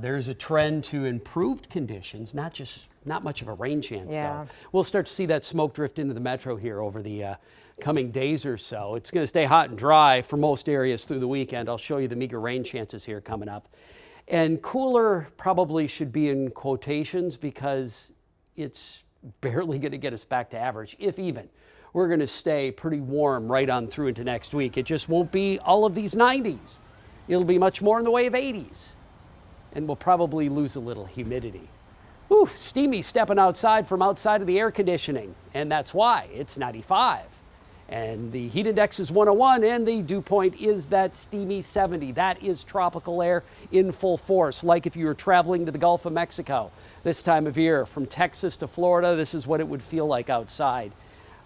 There's a trend to improved conditions, not much of a rain chance though. We'll start to see that smoke drift into the metro here over the coming days or so. It's going to stay hot and dry for most areas through the weekend. I'll show you the meager rain chances here coming up. And cooler probably should be in quotations because it's barely going to get us back to average, if even. We're going to stay pretty warm right on through into next week. It just won't be all of these 90s. It'll be much more in the way of 80s. And we'll probably lose a little humidity. Whew, steamy stepping outside from outside of the air conditioning. And that's why it's 95. And the heat index is 101 and the dew point is that steamy 70. That is tropical air in full force, like if you were traveling to the Gulf of Mexico this time of year. From Texas to Florida, this is what it would feel like outside.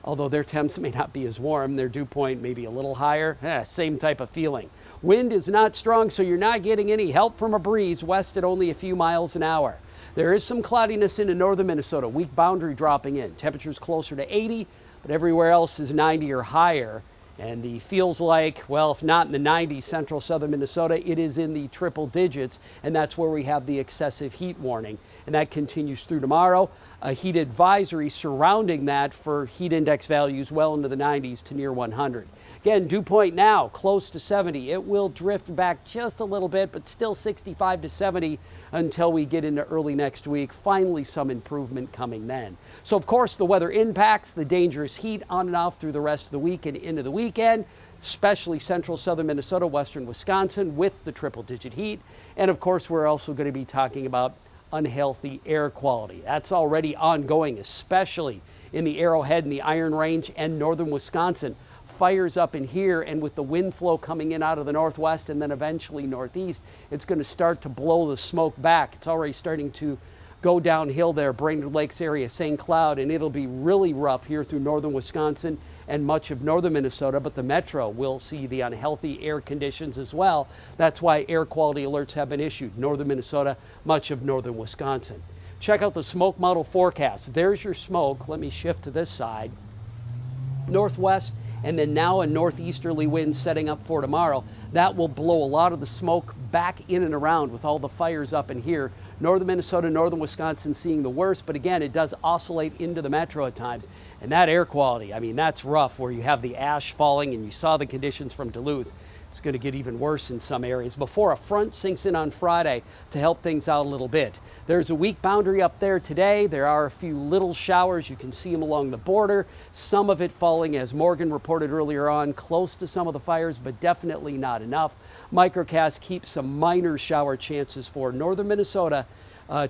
Although their temps may not be as warm, their dew point may be a little higher. Same type of feeling. Wind is not strong, so you're not getting any help from a breeze west at only a few miles an hour. There is some cloudiness into northern Minnesota, weak boundary dropping in. Temperatures closer to 80, but everywhere else is 90 or higher. And the feels like, well, if not in the 90s, central southern Minnesota, it is in the triple digits, and that's where we have the excessive heat warning. And that continues through tomorrow. A heat advisory surrounding that for heat index values well into the 90s to near 100. Again, dew point now close to 70. It will drift back just a little bit, but still 65 to 70 until we get into early next week. Finally, some improvement coming then. So, of course, the weather impacts the dangerous heat on and off through the rest of the week and into the weekend, especially central southern Minnesota, western Wisconsin with the triple-digit heat. And, of course, we're also going to be talking about unhealthy air quality. That's already ongoing, especially in the Arrowhead and the Iron Range and northern Wisconsin. Fires up in here, and with the wind flow coming in out of the northwest and then eventually northeast, it's going to start to blow the smoke back. It's already starting to go downhill there, Brainerd Lakes area, St. Cloud, and it'll be really rough here through northern Wisconsin and much of northern Minnesota, but the metro will see the unhealthy air conditions as well. That's why air quality alerts have been issued. Northern Minnesota, much of northern Wisconsin. Check out the smoke model forecast. There's your smoke. Let me shift to this side. Northwest and then now a northeasterly wind setting up for tomorrow. That will blow a lot of the smoke back in and around with all the fires up in here. Northern Minnesota, northern Wisconsin seeing the worst, but again, it does oscillate into the metro at times. And that air quality, I mean, that's rough where you have the ash falling and you saw the conditions from Duluth. It's going to get even worse in some areas before a front sinks in on Friday to help things out a little bit. There's a weak boundary up there today. There are a few little showers. You can see them along the border. Some of it falling, as Morgan reported earlier on, close to some of the fires, but definitely not enough. Microcast keeps some minor shower chances for northern Minnesota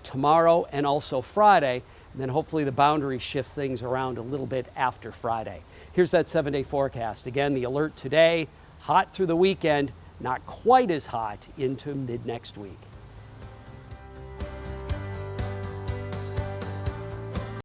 tomorrow and also Friday. And then hopefully the boundary shifts things around a little bit after Friday. Here's that 7-day forecast. Again, the alert today. Hot through the weekend, not quite as hot into mid next week.